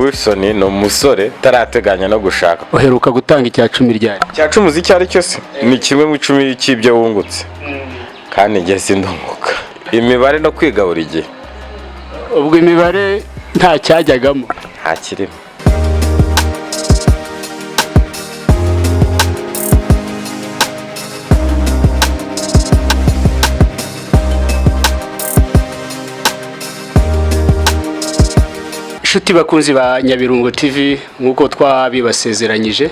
Wilson ni umusore tarateganya no gushaka. Uheruka gutanga icya 10 ryari? Cya 10 uzi cyari cyose ni kimwe mu 10 cy'ibyo wungutse. Kandi ngiye sindunguka. Imibare no kwiga buri gihe. Ubwo imibare nta cyajyagamo. Nta kirimo. Inshuti bakunzi ba Nyabirungu TV, nkuko twabibasezeranyije,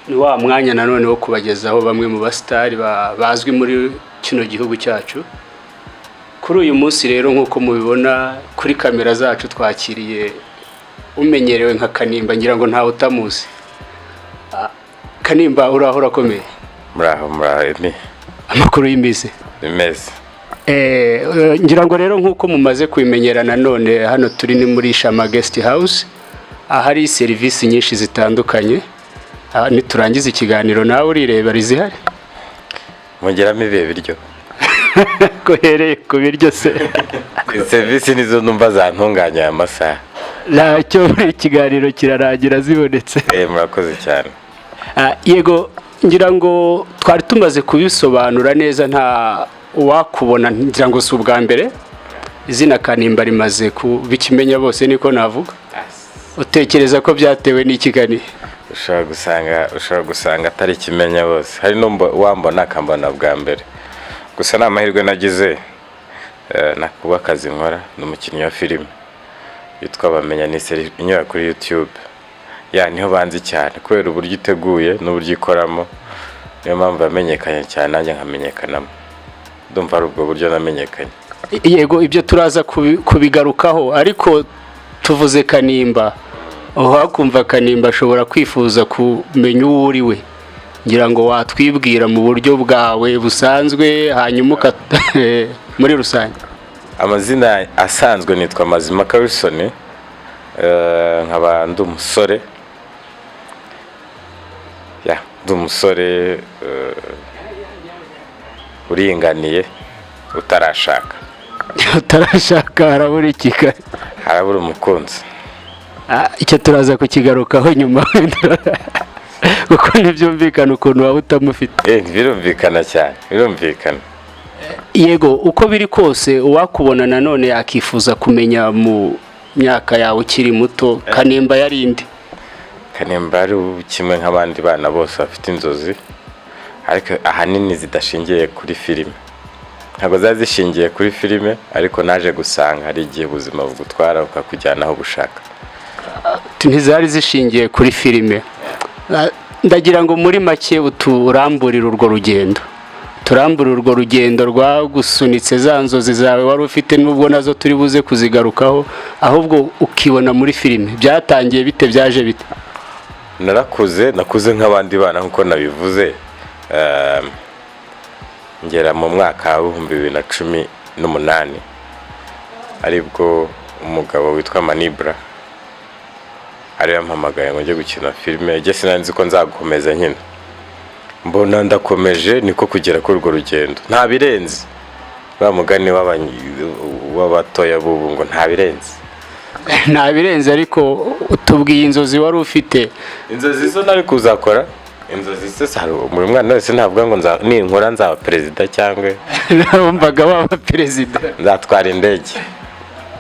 ni wa mwanya nanone wo kubagezaho bamwe mu bastari bazwi muri kino gihugu cyacu. Kuri uyu munsi rero nkuko mubibona kuri kamera zacu twakiriye umenyerewe nka Kanimba, ngira ngo ntawe utamuzi. Kanimba uraho urakomeye? Muraho emi. Amakuru y'imize? Bimeze. Ngira ngo rero nkuko mumaze kubimenyera nanone hano turi ni muri Shama Guest House, ahari serivisi nyinshi zitandukanye. Niturangiza ikiganiro nawe urirebera izihari. Mugeramo ibihe biryo. Kohereye ku biryo se. Serivisi nizo numva zantunganya aya masaha. Cyo muri ikiganiro kirarangira zibonetse. Murakoze cyane. Yego, ngira ngo twari tumaze kubisobanura neza, nta wakubona ngira ngo si ubwa mbere. Izina Kanimba rimaze kubikimenya bose, niko navuga. Utekereza ko byatewe n'ikigani? Ushobora gusanga atari kimenya bose. Hari no wambona akambona bwa mbere. Gusa n'amahirwe nagize nakuba akazi nkora n'umukinnyi wa filime yitwa Bamenya ni series inyura kuri YouTube. Niho banzi cyane kubera uburyo iteguye n'uburyo ikoramo, niyo mpamvu yamenyekanye cyane, nanjye nkamenyekanamo. Ndumva ari ubwo buryo namenyekanye. Yego, ibyo turaza kubigarukaho, ariko tuvuze Kanimba, wakumva Kanimba ashobora kwifuza kumenya uwo uri we. Ngira ngo watwibwira mu buryo bwawe busanzwe, hanyuma muri rusange. Amazina asanzwe nitwa Mazimaka Wilson, nkaba ndi umusore. Ndi umusore uringaniye utarashaka. Utarashaka harabura ikika. Harabura umukunzi. Icyo turaza kukigarukaho nyuma. Kuko ntibyumvikana ukuntu waba utamufite. Birumvikana cyane, birumvikana. Yego, uko biri kose uwakubona nanone akifuza kumenya mu myaka yawe ukiri muto, Kanimba yarindi. Kanimba ari kimwe nk'abandi bana bose bafite inzozi, ariko ahanini zidashingiye kuri filime. Ntabwo zazishingiye kuri filime, ariko naje gusanga hari igihe ubuzima bugutwara ukakujyana aho bushaka. Ntizari zishingiye kuri filime. Ndagira ngo muri make uturamburira urwo rugendo. Turambura urwo rugendo rwagusunitse za nzozi zawe wari ufite, nubwo nazo turi buze kuzigarukaho, ahubwo ukibona muri filime. Byatangiye bite, byaje bite? Nakuze nk'abandi bana nkuko nabivuze. Ngera mu mwaka wa 2018 aribwo umugabo witwa Manibra ari yampamagaye ngo njye gukina filime. Njye sinanzi ko nzagukomeza nyine, mbona ndakomeje, niko kugera kuri urwo rugendo. Nta birenze, ba mugani w'abatoya bubu ngo nta birenze. Nta birenze, ariko utubwiye inzozi wari ufite. Inzozi zo nari kuzakora, inzozi se muri mwana wese ntavuga ngo ninkora nzaba perezida cyangwa nabumvaga waba perezida. Nzatwara indege.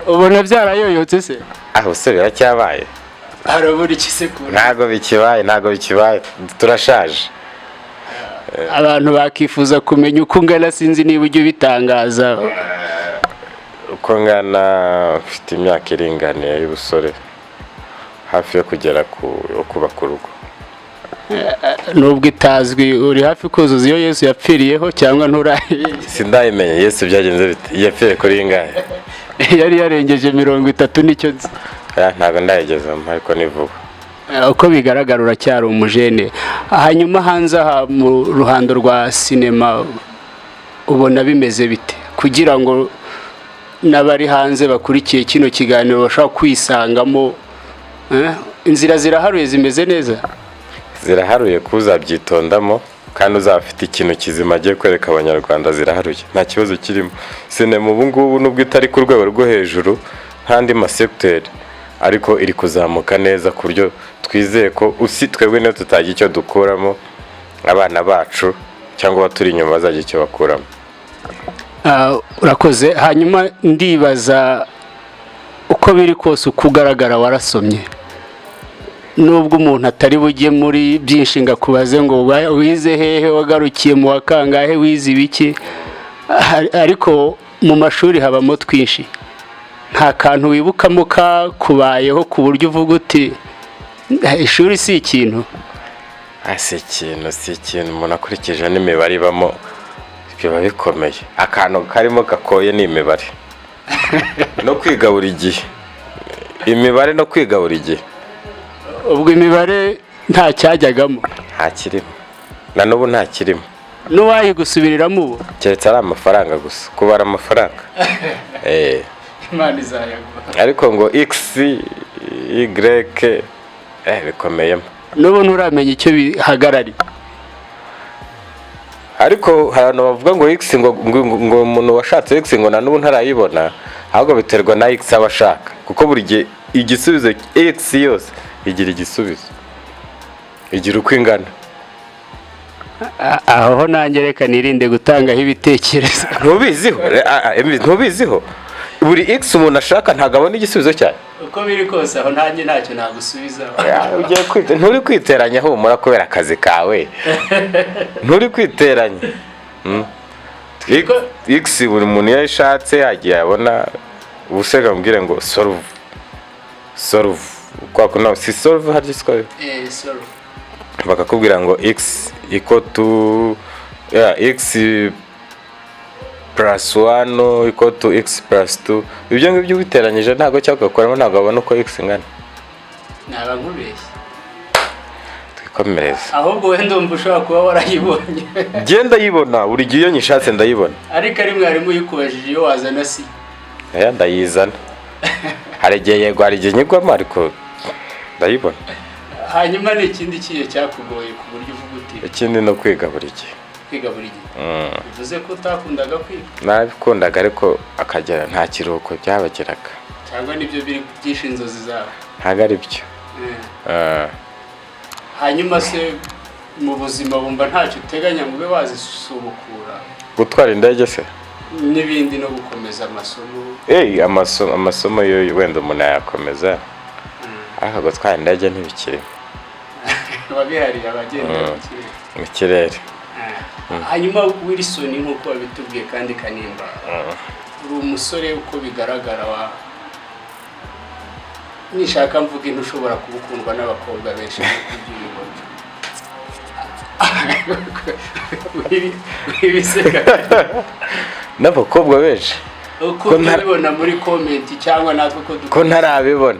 Ubona byarayoyotse se? Aho se biracyabaye. Harabura iki se kuri? Ntago bikibaye, turashaje. Abantu bakifuza kumenya uko ngana, sinzi niba ujye bitangaza. Uko ngana mfite imyaka iringaniye y'ubusore, hafi yo kugera kubaka urugo. Nubwo itazwi, uri hafi kuzuza iyo Yesu yapfiriyeho cyangwa nturahiye? Sindayimenye Yesu byagenze bite, yapfiriye kuri ingahe? Yari yarengeje 30 nicyo nzi. Ntago ndayigezamo, ariko ni vuba. Uko bigaragara uracyari umujene. Hanyuma hanze aha mu ruhando rwa sinema ubona bimeze bite, kugira ngo n'abari hanze bakurikiye kino kiganiro bashaka kwisangamo? Inzira ziraharuye, zimeze neza? Ziraharuye, kuzabyitondamo kandi uzafite ikintu kizima agiye kwereka abanyarwanda. Ziraharuye, nta kibazo kirimo. Sinema ubu ngubu nubwo itari ku rwego rwo hejuru nk'andi masecteur, ariko iri kuzamuka neza ku buryo twizeye ko twebwe niyo tutagira icyo dukuramo, abana bacu cyangwa abaturi inyuma bazagira icyo bakuramo. Urakoze. Hanyuma ndibaza uko biri kose uko ugaragara warasomye, nubwo umuntu atari bujye muri byinshi ngo akubaze ngo wize hehe, wagarukiye mu wa kangahe, wize ibiki, ariko mu mashuri habamo twinshi. Nta kantu wibukamo kakubayeho ku buryo uvuga uti ishuri si ikintu? si ikintu umuntu akurikije n'imibare ibamo biba bikomeye. Akantu karimo gakoye ni imibare no kwiga buri gihe, imibare no kwiga buri gihe. Ubwo imibare nta cyajyagamo? Nta kirimo, na n'ubu nta kirimo. N'uwayigusubiriramo ubu keretse ari amafaranga gusa, kubara amafaranga. Imana izayaguha. Ariko ngo x y bikomeyemo, n'ubu nturamenya icyo bihagarariye. Ariko hari abantu bavuga ngo x ngo umuntu washatse x ngo na n'ubu ntarayibona, ahubwo biterwa na x aba ashaka, kuko buri gihe igisubizo x yose igira igisubizo, igira uko ingana. Aho nanjye reka nirinde gutangaho ibitekerezo. Ntubiziho buri x umuntu ashaka ntabwo abona igisubizo cyayo. Uko biri kose aho nanjye ntacyo nagusubizaho. Nturi kwiteranya humura kubera akazi kawe. Nturi kwiteranya. X buri muntu yashatse yagiye abona, ubusega mbwire ngo solve kwa kuno si solve hari solve. Solve bakakubwira ngo x equal to x plus 1 equal to x plus 2. Ibyo ngibyo biteranyije ntago cyakakoramo, ntago abona uko x ingana. Naba nkubeshye. Twikomereza. Ahubwo wenda ndumva ushobora kuba warayibonye. Genda yibona buri gihe iyo nyishatse ndayibona. Ariko ari mwarimu yikubajije iyo wazana si. Ndayizana. Hari igihe yego, hari igihe nyigwamo, ariko ndayibona. Hanyuma ni ikindi kiye cyakugoye ku buryo uvuga uti? Ikindi no kwiga buri gihe. Kwiga buri gihe. Bivuze ko utakundaga kwiga? Nabikundaga ariko akagera nta kiruhuko byabageraga. Cyangwa nibyo biri byinshi inzozi zawe? Ntago ari byo. Hanyuma se mu buzima bumva ntacyo uteganya ngo ube wazisubukura? Gutwara indege se? N'ibindi no gukomeza amasomo? Amasomo yo wenda umuntu yakomeza, ariko gutwara indege ntibikiri. Wabihariye abagenda mu kirere. Hanyuma Wilson nk'uko wabitubwiye kandi Kanimba, uri umusore uko bigaragara nishaka mvuga intu ushobora kubukundwa n'abakobwa benshi n'abakobwa benshi uko nabibona muri comment cyangwa natwe ko ntarabibona,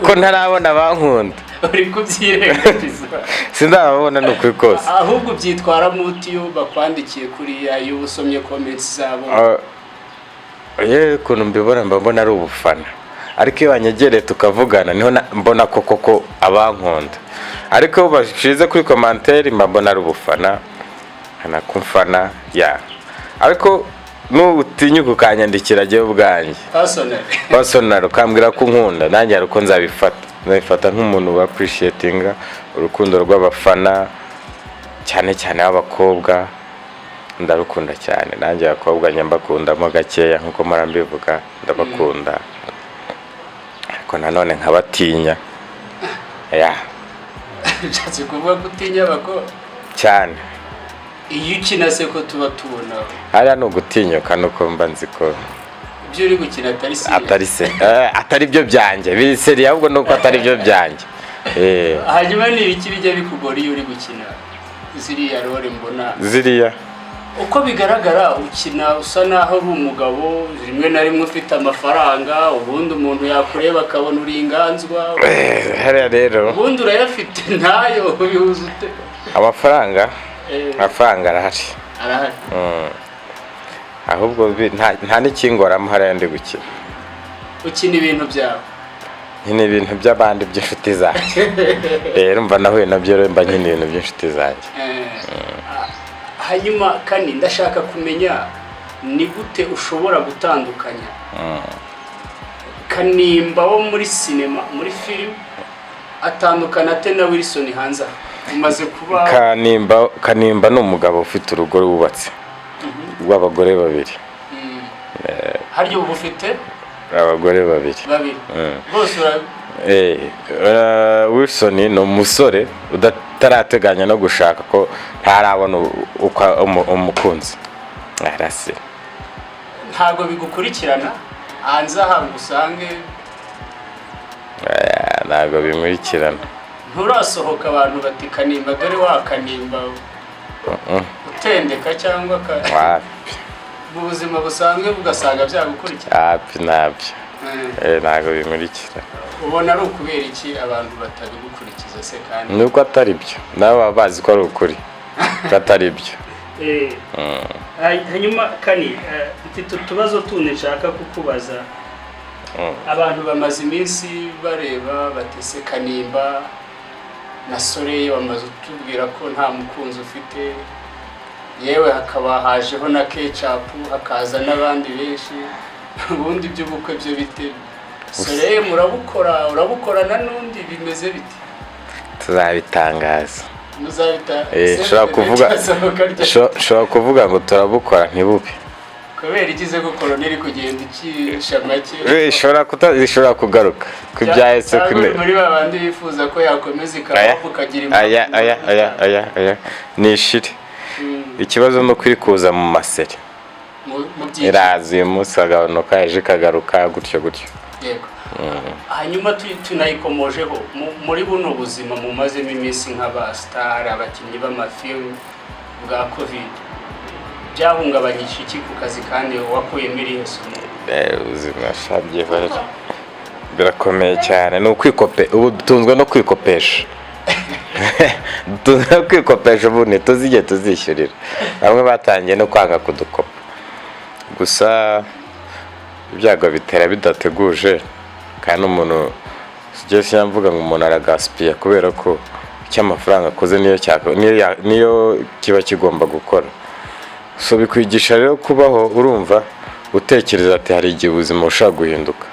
ko ntarabona bankunda. Uri kubyirengagiza? Sindababona n'ukuri kose. Ahubwo byitwara muti yo bakwandikiye kuri iyo usomye comments zabo. Ukuntu mbibona mbona ari ubufana, ariko iyo banyegereye tukavugana niho mbona koko abankunda. Ariko bashize kuri commentaire mbona ari ubufana, kumfana ariko n'ubutinyuka ukanyandikira jye ubwanjye personal ukambwira ko nkunda, nanjye ariko nzabifata nk'umuntu wa appreciating urukundo rw'abafana, cyane cyane abakobwa. Ndarukunda cyane, nanjye abakobwa nyambakundamo gakeya nkuko marambivuga, ndabakunda ariko nanone nkabatinya. Nshatse kuvuga gutinya abakobwa cyane. Iyo ukina se ko tuba tubona hariya ni ugutinyuka, nuko mba nzi ko ibyo uri gukina atari byo byanjye, biri seri, ahubwo nuko atari byo byanjye. Hanyuma ni ibiki bijya bikugora iyo uri gukina ziriya role mbona? Ziriya uko bigaragara ukina usa naho uri umugabo, rimwe na rimwe ufite amafaranga, ubundi umuntu yakureba akabona uri inganzwa. Hariya rero ubundi urayafite ntayo, bihuza ute? Amafaranga arahari. Ahubwo nta n'ikingoramo hariya ndi gukina. Ukina ibintu byawe? Nkina ibintu by'abandi by'inshuti zanjye. Rero mva nahuye nabyo, mba nkina ibintu by'inshuti zanjye. Hanyuma kandi ndashaka kumenya ni gute ushobora gutandukanya Kanimba wo muri sinema muri film atandukana ate na Wilson hanze umaze kuba Kanimba ni umugabo ufite urugo wubatse rw'abagore babiri. Haryo ufite abagore babiri bose Wilson ni umusore udatarateganya no gushaka ko ntarabona umukunzi arase. Ntabwo bigukurikirana hanze aha usange ntabwo bimurikirana. Nturasohoka abantu bati Kanimba dore wa Kanimba utendeka cyangwa mu buzima busanzwe bugasanga byagukurikira ntabyo ntabwo bimurikira. Ubona ari ukubera iki abantu batabigukurikiza se kandi nuko atari byo nabo baba bazi ko ari ukuri ko atari byo. Hanyuma Kani mfite utubazo tune nshaka kukubaza. Abantu bamaze iminsi bareba batese Kanimba na Soreye bamaze utubwira ko nta mukunzi ufite, yewe hakaba hajeho na ketchup hakaza n'abandi benshi. Ubundi by'ubukwe byo bite Soreye urabukorana n'undi bimeze bite? Tuzabitangaza. Shobora kuvuga ngo turabukora ntibube kubera igize ko koloneli kugenda icisha make ishobora kugaruka kubyahetse muri babandi bifuza ko yakomeza ikabaho kagira aya nishire. Ikibazo no kwikuza mu maseri irazi uyu munsi agabanuka ejo kagaruka gutyo. Yego. Hanyuma tunayikomojeho muri buno buzima mumazemo iminsi nk'abastar abakinnyi b'amafilm bwa covid byahungabanyije iki ku kazi kandi wakuyemo irihe somo? Ubuzima shabye birakomeye cyane. Ni ubu dutunzwe no kwikopesha. Dutunzwe no kwikopesha ubu ntituzige tuzishyurira. Bamwe batangiye no kwanga kudukopa. Gusa ibyago bitera bidateguje kandi umuntu suggestion yamvuga ngo umuntu aragaspia kubera ko cy'amafaranga akoze niyo kiba kigomba gukora. So bikwigisha rero kubaho urumva utekereza ati hari igihe ubuzima ushaka guhinduka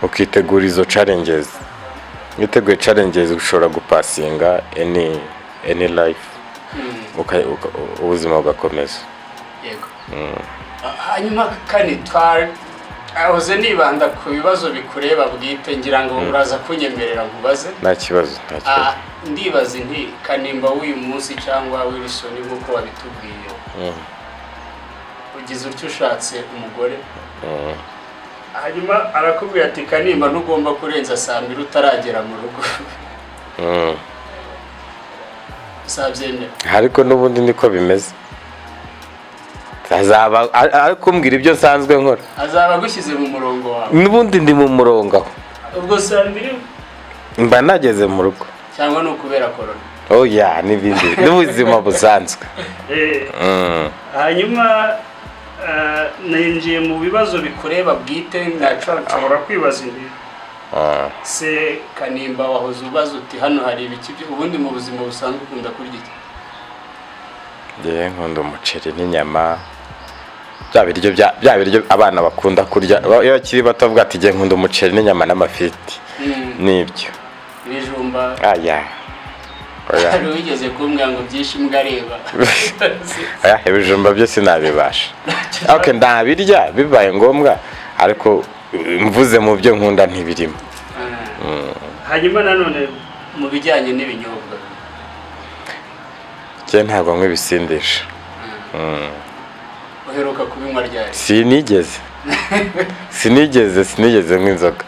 ukitegura izo challenges. Witeguye challenges ushobora gupasinga any life ubuzima bugakomeza. Yego. Hanyuma kandi ahoze nibanda ku bibazo bikureba bwite ngira ngo uraza kunyemerera nkubaze. Nta kibazo. Ndibaza nti Kanimba w'uyu munsi cyangwa Wilson nk'uko wabitubwiye ugize utyo ushatse umugore hanyuma arakubwira ati Kanimba ntugomba kurenza saa 2 utaragera mu rugo. Sabyemera ariko n'ubundi niko bimeze. Azaba kumbwira ibyo nsanzwe nkora. Azaba gushyize mu murongo wawe. N'ubundi ndi mu murongo aho. Ubwo saa 2 mba nageze mu rugo. Cyangwa no kubera corona. N'ibindi n'ubuzima busanzwe. Hanyuma ninjiye mu bibazo bikureba bwite nshobora kwibaza ibi. Se Kanimba wahoze ubaza uti hano hari ibiki ubundi mu buzima busanzwe ukunda kurya iki? Nkunda umuceri n'inyama. Bya biryo abana bakunda kurya iyo bakiri batavuga ati nkunda umuceri n'inyama n'amafiti nibyo. Ibijumba Hari wigeze kumbwira ngo byishimwe areba. Ibijumba byo sinabibasha. Ndabirya bibaye ngombwa ariko mvuze mu byo nkunda ntibirimo. Hanyuma nanone mu bijyanye n'ibinyobwa ntabwo nk'ibisindisha. Uheruka kubinywa ryari? Sinigeze nk'inzoga.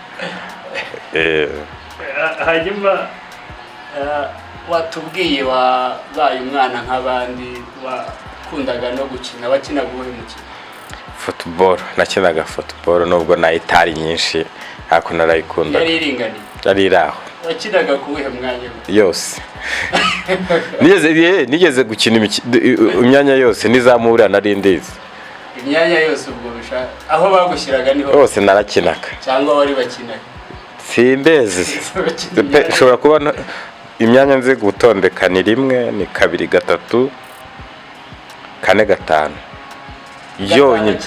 Hanyuma watubwiye wabaye umwana nk'abandi wakundaga no gukina wakinaga uwuhe mukino? Football. Nakinaga football nubwo nayitari nyinshi ariko narayikunda. Yari iringaniye? Yari iraho. Wakinaga kuwuhe mwanya? Yose. Nigeze gukina imyanya yose nizamura nari ndizi. Imyanya yose ubwo bishaka aho bagushyiraga niho hose narakinaga cyangwa wari bakinaga? Simbezi. Ushobora kubona imyanya nzi gutondeka ni 1 ni 2 3 4 5 yonyine.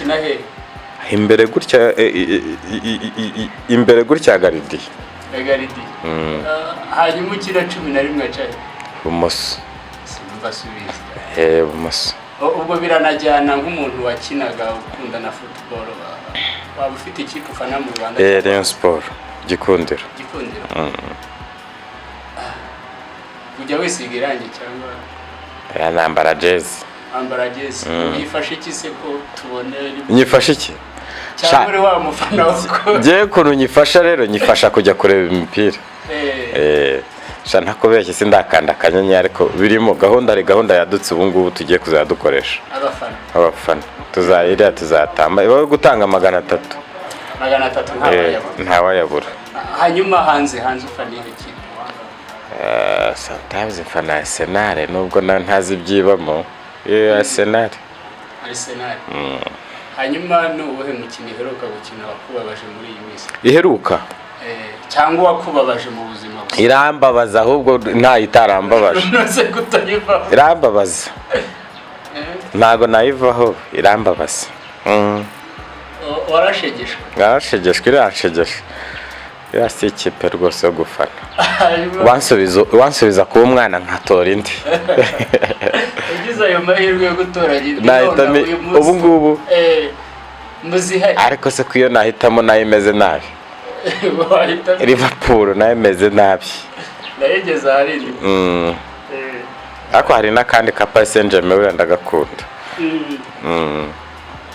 imbere gutya imbere gutya garidi. Garidi. Hanyuma ukina 11 acaye. Bumoso. Simba subiza. Bumoso. Ubwo biranajyana nk'umuntu wakinaga ukunda na football waba ufite ikipe ufana mu Rwanda. Rayon Sport Gikundiro. Ujya wisiga irangi cyangwa nambara jezi. Ambara jezi. Yifashe iki se ko tubone nyifashe iki cyangwa wa mufana wako je kuntu nyifasha rero nyifasha kujya kureba imipira ntakubeshye sindakanda akanyenyeri ariko birimo gahunda yadutse ubu ngubu tugiye kuzadukoresha abafana tuzatamba ibaho gutanga 300 ntawayabura. Hanyuma hanze ufaniye iki sometimes mfana Arsenal nubwo ntazi byibamo Arsenal. Hanyuma n'ubuhe mukino iheruka gukina wakubabaje muri iyi minsi? Iheruka cyangwa wakubabaje mu buzima bwawe? Irambabaza ahubwo nta itarambabaje. Nose kutayivaho. Irambabaza. Ntago nayivaho irambabaza. Warashegeshwe? Warashegeshwe irashegeshe. Yasi ikipe rwose yo gufana. Wansubiza kuba umwana nkatora indi. Ugize ayo mahirwe yo gutora indi. Ubu ngubu muzihari. Ariko se kuyo nahitamo nayimeze nabi. Liverpool nayimeze nabi. Nayigeze harindi. Ariko hari nakandi ka Paris Saint-Germain wenda gakunda.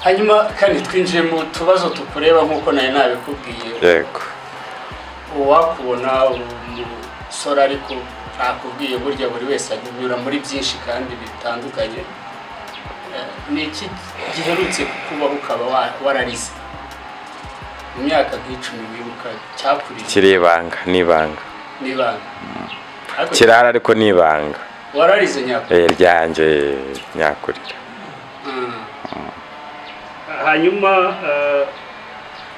Hanyuma kandi twinjiye mu tubazo tukureba nkuko naye nabikubwiye. Yego. Uwakubona umusore ariko nakubwiye burya buri wese anyura muri byinshi kandi bitandukanye. Ni iki giherutse kukubaho ukaba wararize imyaka nk'icumi wibuka cyakurije? Kiribanga nibanga. Kirara ariko nibanga. Wararize nyakurira? Ryanjye nyakurira. Hanyuma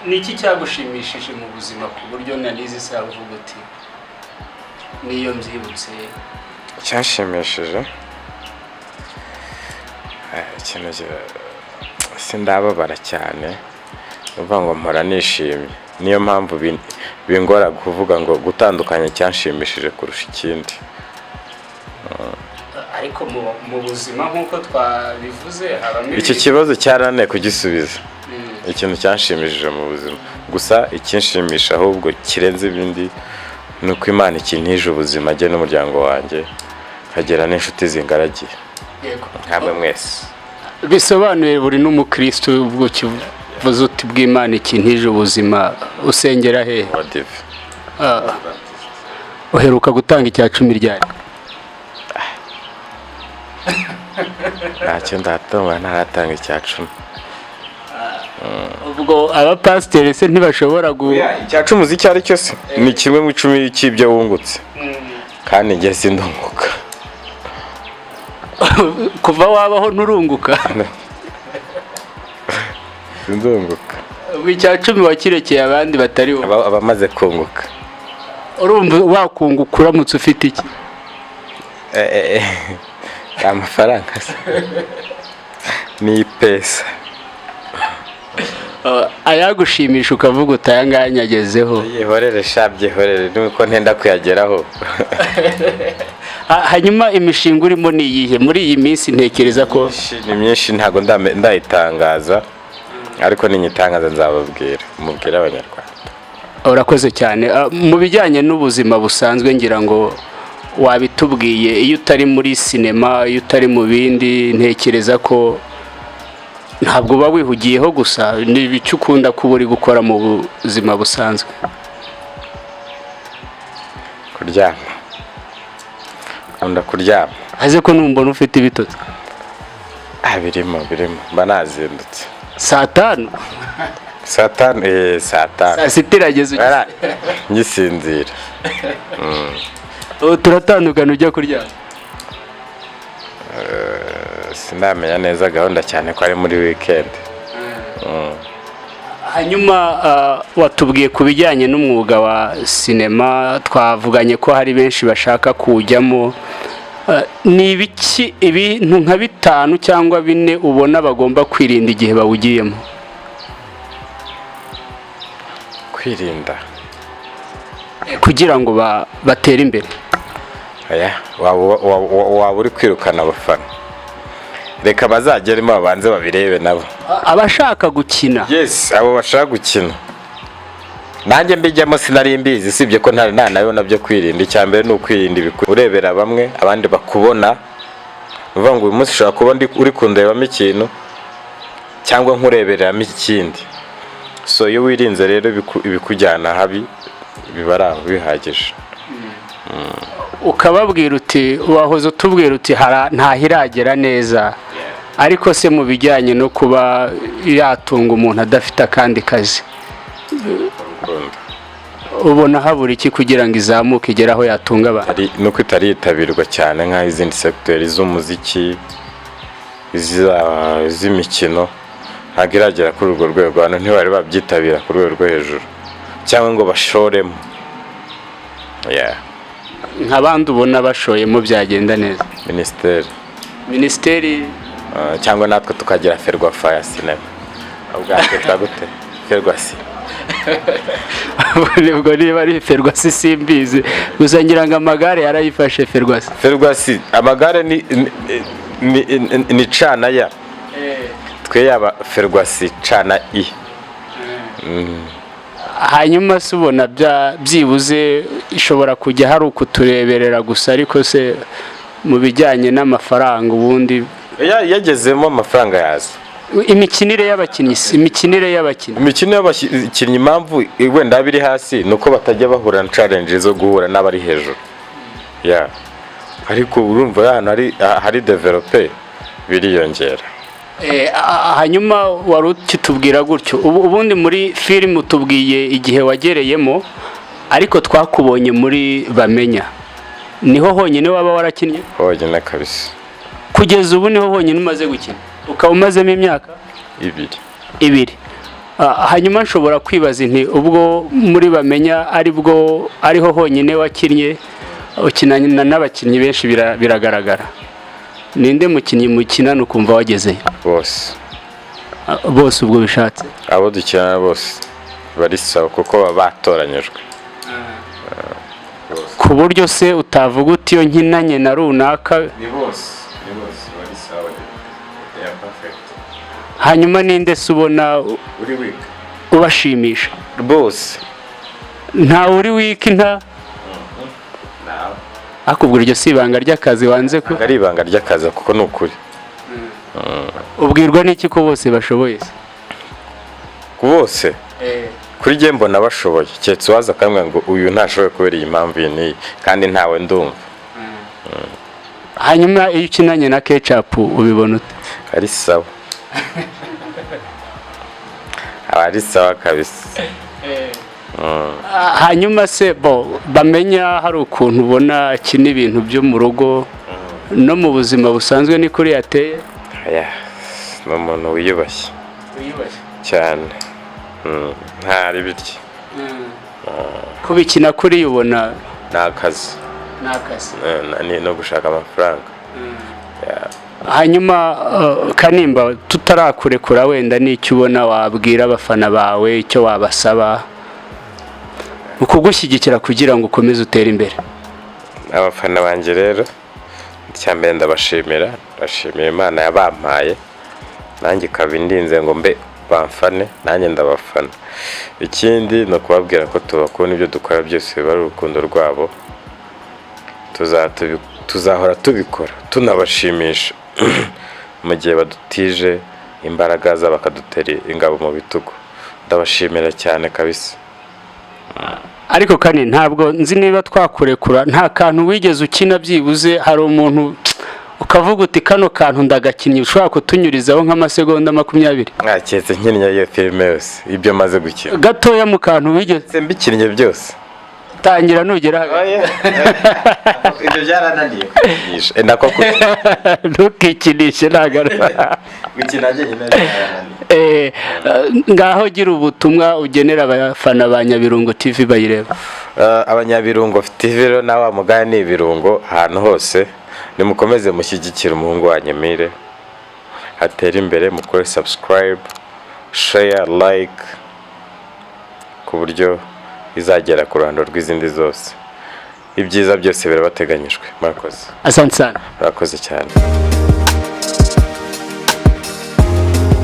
niki cyagushimishije mu buzima ku buryo nanize se avuga uti niyo mbyibutse? Cyashimishije ikintu sindababara cyane uvuga ngo mpora nishimye. Niyo mpamvu bingora kuvuga ngo gutandukanya cyanshimishije kurusha ikindi. Ariko mu buzima nkuko twabivuze habamo iki kibazo cyarane kugisubiza. Ikintu cyanshimishije mu buzima gusa ikinshimisha ahubwo kirenze ibindi nuko Imana ikintije ubuzima je n'umuryango wanjye kagera n'inshuti zingaragiye. Yego. Hamwe mwese. Bisobanuye buri n'umukristo ubwo kivuze uti bw'Imana ikintije ubuzima usengera he? Uheruka gutanga icya 10 ryari? Ntacyo ndatonga ntaratanga icya 10. Ubwo abapasiteri se ntibashobora icya 10 uzi cyari cyose ni kimwe mu 10 cy'ibyo wungutse kandi ngiye sindunguka. Kuva wabaho nurunguka? Sindunguka. Icya 10 wakirekeye abandi batari wowe? Abamaze kunguka. Urumva wakunguka uramutse ufite iki? Amafaranga ni pesa. Ayagushimisha ukavuga utayanganyagezeho? Yehorere shabye horere nuko ntenda kuyageraho. Hanyuma imishinga urimo ni iyihe muri iyi minsi? Ntekereza ko ni myinshi ntago ndayitangaza ariko ninyitangaza nzababwira mubwira abanyarwanda. Urakoze cyane. Mu bijyanye n'ubuzima busanzwe ngira ngo wabitubwiye, iyo utari muri sinema, iyo utari mu bindi, ntekereza ko ntabwo uba wihugiyeho gusa, ni ibiki ukunda kuba uri gukora mu buzima busanzwe? Kuryama. Nkunda kuryama. Aze ko numbona ufite ibitotsi. Birimo mba nazindutse. Saa 5? Saa 5 saa 5. Saa 6 irageze ngisinzira. Turatandukana ujya kuryama? Sinamenya neza gahunda cyane ko ari muri weekend. Hanyuma watubwiye ku bijyanye n'umwuga wa sinema, twavuganye ko hari benshi bashaka kujyamo. Ni ibiki ibintu nka 5 cyangwa 4 ubona bagomba kwirinda igihe bawugiyemo? kwirinda kugira ngo batere imbere. waba uri kwirukana abafana, reka bazageremo babanze babirebe nabo abashaka gukina. Yes, abo bashaka gukina nanjye mbijyamo sinari mbizi, sibye ko ntari nayo nabyo kwirinda. Icyambere ni ukwirinda urebera bamwe abandi bakubona, uvuga ngo uyu munsi ushobora kuba uri kunderebamo ikintu cyangwa nkurebereramo ikindi. So iyo wirinze rero ibikujyana habi bibara bihagije. Ukababwira uti wahoze utubwira uti ntahiragera neza, ariko se mu bijyanye no kuba yatunga umuntu adafite akandi kazi, ubona habura iki kugira ngo izamuke igere aho yatunga abantu? Nuko itari yitabirwa cyane nk'izindi secteur z'umuziki, iz'imikino, ntabwo iragera kuri urwo rwego. Abantu ntibari babyitabira ku rwego rwo hejuru cyangwa ngo bashoremo. Nk'abandi ubona bashoyemo byagenda neza? Minisiteri cyangwa natwe tukagira ferwafa ya sinema. Ubwatwe twagute ferwasi ubwo niba ari ferwasi simbizi, gusa ngira ngo amagare yarayifashe ferwasi. Amagare ni cana ya twe yaba ferwasi cana i. Hanyuma se ubona byibuze ishobora kujya hari ukutureberera gusa, ariko se mu bijyanye n'amafaranga ubundi yagezemo amafaranga yaza? Imikinire y'abakinnyi impamvu wenda biri hasi nuko batajya bahura na challenge zo guhura n'abari hejuru. Ariko urumva hano hari developer biriyongera. Hanyuma wari ukitubwira gutyo, ubundi muri film utubwiye igihe wagereyemo, ariko twakubonye muri Bamenya. Niho honyine waba warakinnye? Honyine kabisa. Kugeza ubu niho honyine umaze gukina? Ukaba umazemo imyaka 2. Hanyuma nshobora kwibaza nti ubwo muri Bamenya ariho honyine wakinnye, ukinana n'abakinnyi benshi biragaragara, ninde mukinnyi mukinana ukumva wagezeyo? Bose ubwo bishatse abo dukinana bose bari sawa kuko baba batoranyijwe. Ku buryo se utavuga uti iyo nkinanye na runaka? Ni bose bari sawa, they are perfect. Hanyuma ninde se ubona uri weak ubashimisha? Bose nta uri weak nta? Akubwira iryo si ibanga ry'akazi wanze ko? Ari ibanga ry'akazi kuko ni ukuri. Ubwirwa n'iki ko bose bashoboye se? Ku bose kuri jye mbona bashoboye, cyetse waza kamwe ngo uyu ntashoboye kubera iyi mpamvu iyi kandi ntawe ndumva. Hanyuma iyo ukinanye na Ketchup ubibona ute? Ari sawa. Ari sawa kabisa. Hanyuma se Bamenya hari ukuntu ubona akina ibintu byo mu rugo no mu buzima busanzwe ni kuri yateye? Ni umuntu wiyubashye cyane, ntari bityo. Kubikina kuri ubona ni akazi no gushaka amafaranga. Hanyuma Kanimba, tutarakurekura wenda n'icyo ubona wabwira abafana bawe, icyo wabasaba ukugushyigikira kugira ngo ukomeze utere imbere? Abafana banjye rero cyambere ndabashimira Imana yabampaye, nanjye kabindinze ngo mbe bamfane, nanjye ndabafana. Ikindi no kubabwira ko tubakunda, ibyo dukora byose bari urukundo rwabo, tuzahora tubikora tunabashimisha mu gihe badutije imbaraga za bakadutera ingabo mu bitugu. Ndabashimira cyane kabisa. Ariko kandi ntabwo nzi niba twakurekura, nta kantu wigeze ukina byibuze hari umuntu ukavuga uti kano kantu ndagakinnye ushobora kutunyurizaho nk'amasegonda 20? Mwaketse nkinnye iyo filime yose ibyo maze gukina gatoya mu kantu wigeze? Mbikinnye byose. Tangira nugera ibyo byarananiye kwigisha nako ntukikinishe nagara gukina nyine. Ngaho gira ubutumwa ugenera abafana ba Nyabirungu TV bayireba. Abanyabirungu TV rero na wa mugani ibirungo ahantu hose, nimukomeze mushyigikira umuhungu wa Nyemire, atera imbere, mukore subscribe, share, like, ku buryo izagera ku ruhando rw'izindi zose. Ibyiza byose birabateganyijwe. Murakoze. Asante sana. Murakoze cyane.